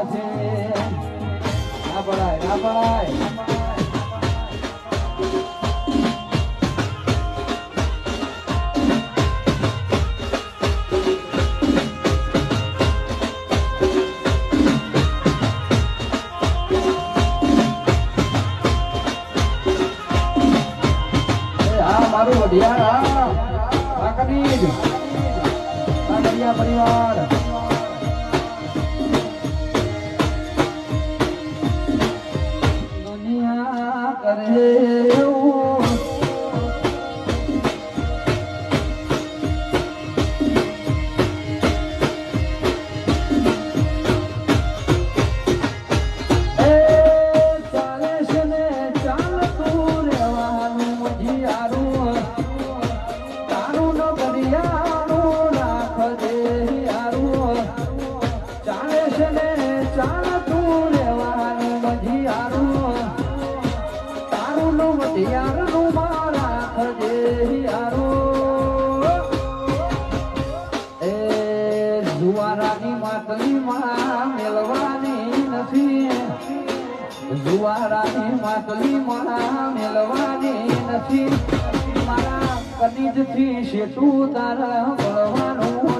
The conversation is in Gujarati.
છે ના પડાય ના પડાય મારું વઢિયાર કાકડી કાકડિયા પરિવાર દુનિયા કરે જુવારાની માટલીમાં મેલવાની નથી જુવારાની માટલીમાં મેલવાની નથી મારા કનીજથી શેઠું તારા મળવાનું